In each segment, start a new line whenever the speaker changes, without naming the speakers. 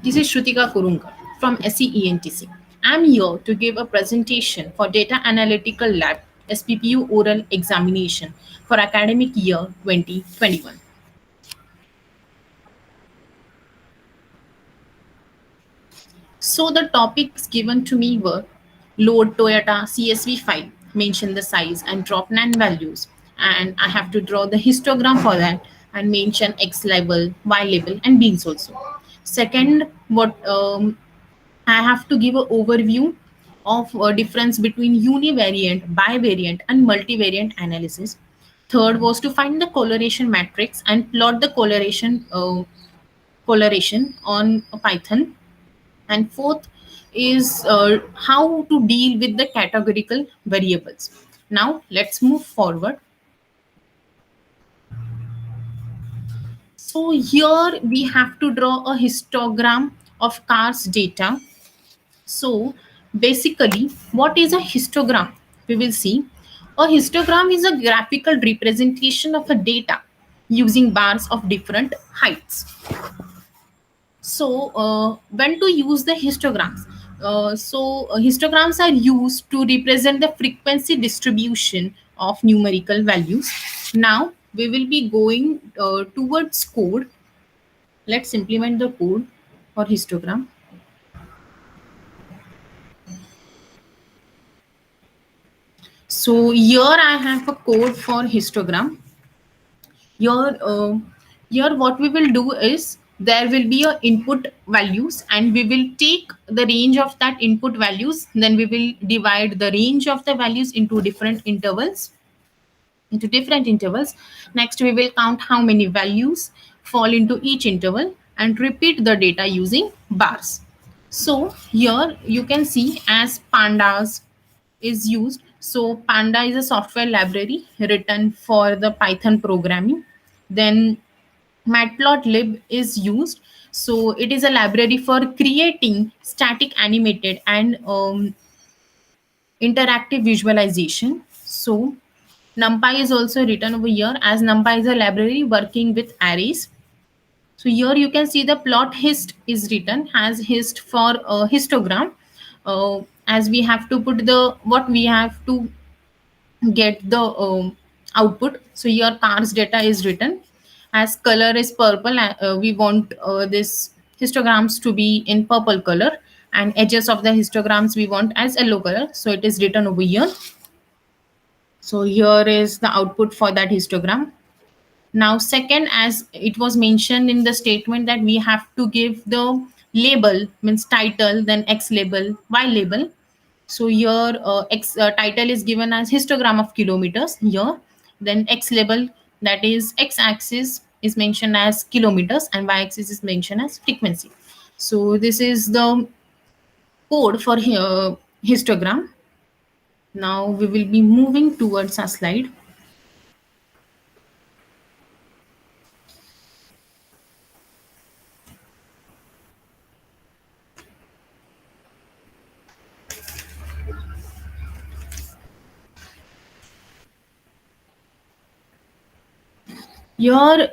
This is Shrutika Kurunga from SEENTC. I'm here to give a presentation for Data Analytical Lab SPPU Oral Examination for academic year 2021. So the topics given to me were load Toyota CSV file, mention the size and drop NaN values. And I have to draw the histogram for that and mention X label, Y label, and beans also. Second, what I have to give an overview of a difference between univariant, bivariant, and multivariant analysis. Third was to find the coloration matrix and plot the coloration on Python. And fourth is how to deal with the categorical variables. Now let's move forward. So here we have to draw a histogram of cars data. So basically, what is a histogram? We will see. A histogram is a graphical representation of a data using bars of different heights. So when to use the histograms? Histograms are used to represent the frequency distribution of numerical values. Now we will be going towards code. Let's implement the code for histogram. So here I have a code for histogram. Here, here what we will do is there will be a input values and we will take the range of that input values. Then we will divide the range of the values into different intervals. Next, we will count how many values fall into each interval and repeat the data using bars. So here you can see as pandas is used. So Panda is a software library written for the Python programming. Then Matplotlib is used. So it is a library for creating static animated and interactive visualization. So NumPy is also written over here as NumPy is a library working with arrays. So here you can see the plot hist is written as hist for histogram. As we have to put the what we have to get the output. So here cars data is written as color is purple. We want this histograms to be in purple color and edges of the histograms we want as yellow color. So it is written over here. So here is the output for that histogram. Now, second, as it was mentioned in the statement that we have to give the label, means title, then X label, Y label. So here X title is given as histogram of kilometers here. Then X label, that is X axis is mentioned as kilometers and Y axis is mentioned as frequency. So this is the code for histogram. Now we will be moving towards a slide. Here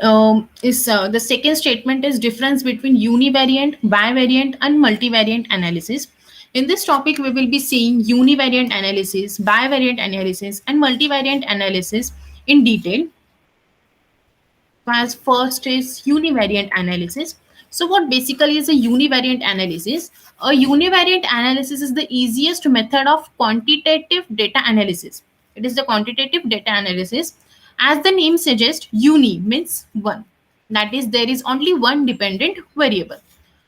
is the second statement is difference between univariant, bivariant, and multivariant analysis. In this topic, we will be seeing univariant analysis, bivariant analysis, and multivariant analysis in detail. As first is univariant analysis. So what basically is a univariant analysis? A univariant analysis is the easiest method of quantitative data analysis. It is the quantitative data analysis. As the name suggests, uni means one. That is, there is only one dependent variable.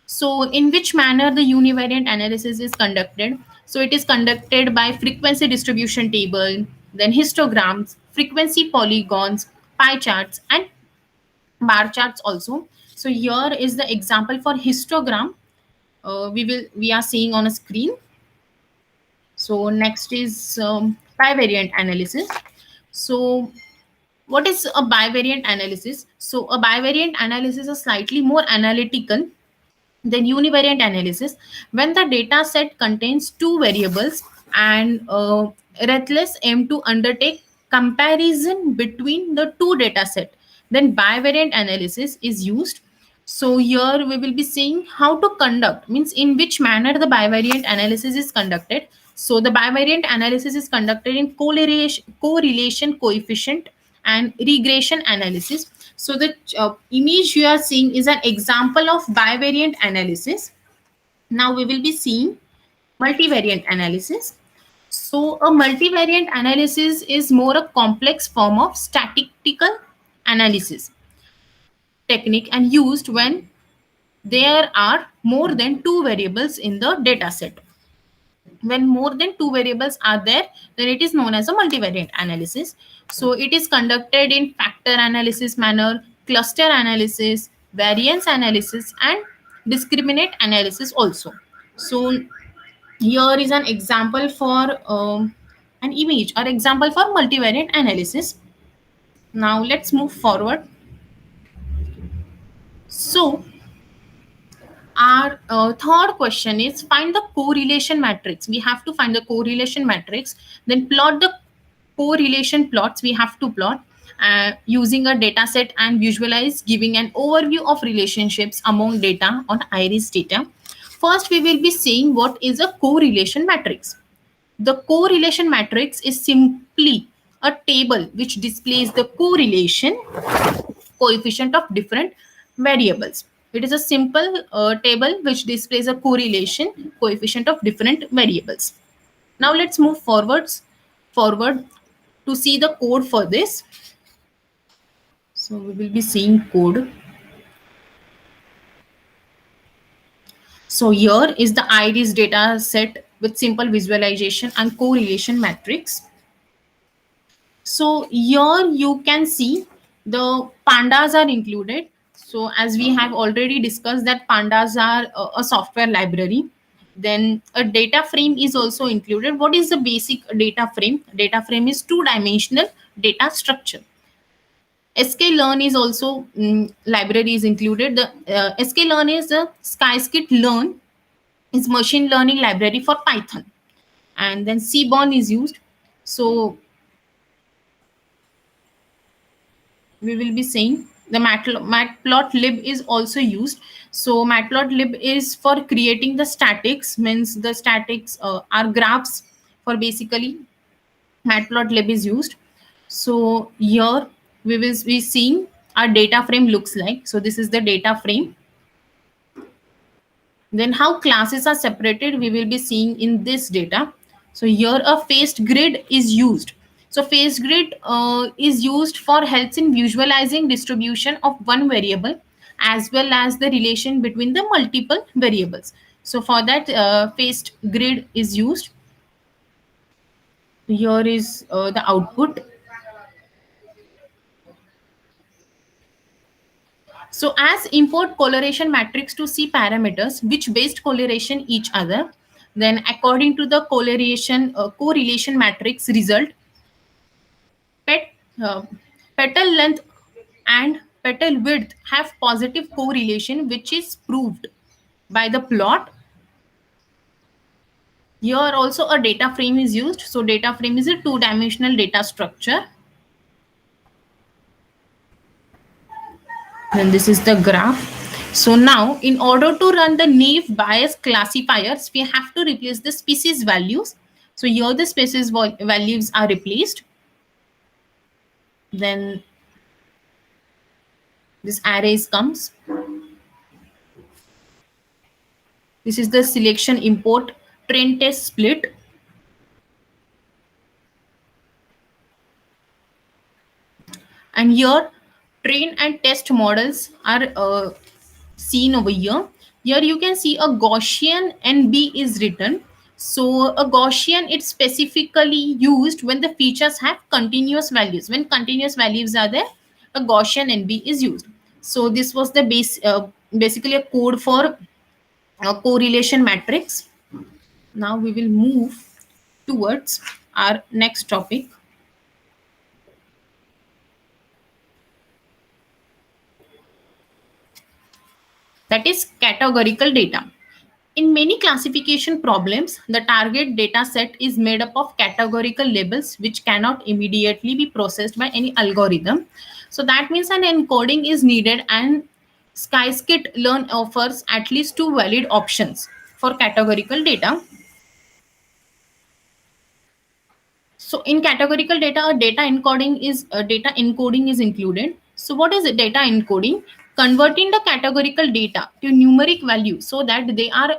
So in which manner the univariant analysis is conducted? So it is conducted by frequency distribution table, then histograms, frequency polygons, pie charts, and bar charts also. So here is the example for histogram. We are seeing on a screen. So next is bivariant analysis. So what is a bivariant analysis? So a bivariant analysis is slightly more analytical than univariant analysis when the data set contains two variables and Rethless aim to undertake comparison between the two data set. Then bivariant analysis is used. So here we will be seeing how to conduct, means in which manner the bivariant analysis is conducted. So the bivariant analysis is conducted in correlation coefficient and regression analysis. So the image you are seeing is an example of bivariant analysis. Now we will be seeing multivariant analysis. So a multivariant analysis is more a complex form of statistical analysis technique and used when there are more than two variables in the data set. When more than two variables are there, then it is known as a multivariate analysis. So it is conducted in factor analysis manner, cluster analysis, variance analysis, and discriminant analysis also. So here is an example for an image or example for multivariate analysis. Now let's move forward. So our third question is find the correlation matrix. We have to find the correlation matrix, then plot the correlation plots. We have to plot using a data set and visualize, giving an overview of relationships among data on iris data. First, we will be seeing what is a correlation matrix. The correlation matrix is simply a table which displays the correlation coefficient of different variables. It is a simple table which displays a correlation coefficient of different variables. Now let's move forward to see the code for this. So we will be seeing code. So here is the IRIS data set with simple visualization and correlation matrix. So here you can see the pandas are included. So as we have already discussed that pandas are a software library. Then a data frame is also included. What is the basic data frame? Data frame is two-dimensional data structure. sklearn is also library is included. The sklearn is the scikit-learn is machine learning library for Python. And then seaborn is used. So we will be saying the matplotlib is also used. So matplotlib is for creating the statics, means the statics are graphs for basically matplotlib is used. So here we will be seeing our data frame looks like. So this is the data frame. Then how classes are separated, we will be seeing in this data. So here a phased grid is used. So phased grid is used for helps in visualizing distribution of one variable as well as the relation between the multiple variables. So for that phased grid is used. Here is the output. So as import correlation matrix to see parameters which based correlation each other, then according to the correlation matrix result, pet, uh, petal length and petal width have positive correlation, which is proved by the plot. Here also a data frame is used. So data frame is a two-dimensional data structure. Then this is the graph. So now in order to run the naive Bayes classifiers, we have to replace the species values. So here the species values are replaced. Then this arrays comes. This is the selection import train test split. And here train and test models are seen over here. Here you can see a Gaussian NB is written. So a Gaussian, it's specifically used when the features have continuous values. When continuous values are there, a Gaussian NB is used. So this was the basically a code for a correlation matrix. Now we will move towards our next topic. That is categorical data. In many classification problems, the target data set is made up of categorical labels which cannot immediately be processed by any algorithm. So that means an encoding is needed and Skyscape Learn offers at least two valid options for categorical data. So in categorical data, data encoding is included. So what is data encoding? Converting the categorical data to numeric value so that they are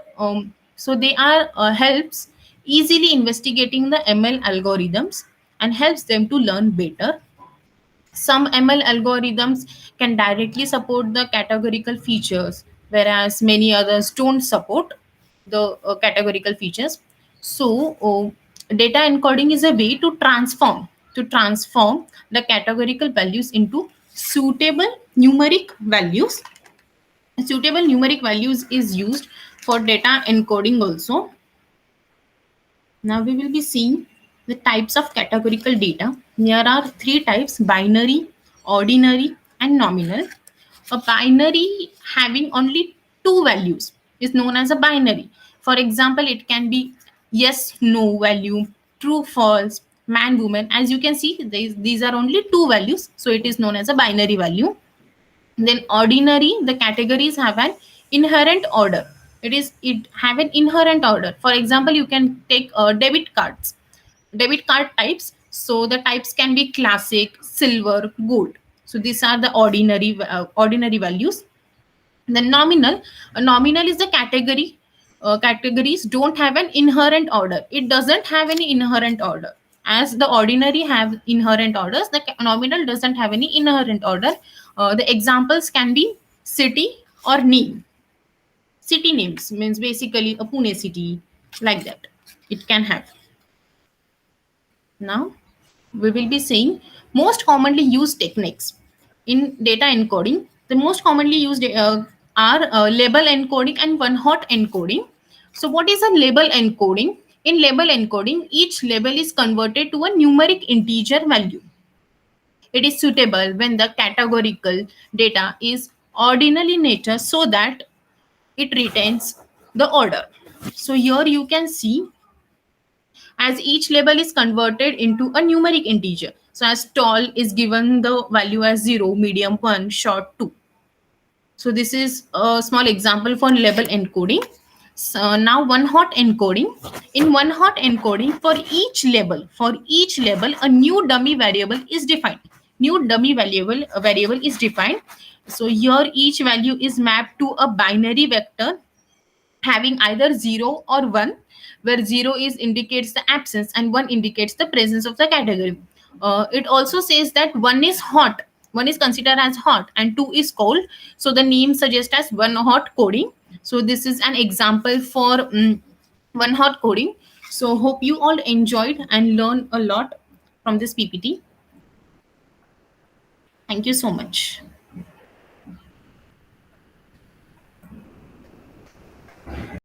helps easily investigating the ML algorithms and helps them to learn better. Some ML algorithms can directly support the categorical features, whereas many others don't support the categorical features. So, data encoding is a way to transform the categorical values into suitable numeric values. Suitable numeric values is used for data encoding also. Now we will be seeing the types of categorical data. There are three types: binary, ordinary, and nominal. A binary having only two values is known as a binary. For example, it can be yes, no value, true, false, man, woman. As you can see, these are only two values, so it is known as a binary value. Then ordinary, the categories have an inherent order. It have an inherent order. For example, you can take debit card types. So the types can be classic, silver, gold. So these are the ordinary values. The nominal is the categories don't have an inherent order. It doesn't have any inherent order. As the ordinary have inherent orders, the nominal doesn't have any inherent order. The examples can be city or name. City names means basically a Pune city, like that it can have. Now we will be saying most commonly used techniques in data encoding. The most commonly used are label encoding and one-hot encoding. So what is a label encoding? In label encoding, each label is converted to a numeric integer value. It is suitable when the categorical data is ordinal in nature so that it retains the order. So here you can see, as each label is converted into a numeric integer. So as tall is given the value as 0, medium 1, short 2. So this is a small example for label encoding. So now one hot encoding. In one hot encoding, for each label, a new dummy variable is defined. New dummy variable is defined. So here each value is mapped to a binary vector having either 0 or 1, where 0 is indicates the absence and 1 indicates the presence of the category. It also says that 1 is hot, 1 is considered as hot, and 2 is cold. So the name suggests as one hot coding. So this is an example for one hot coding. So hope you all enjoyed and learned a lot from this PPT. Thank you so much.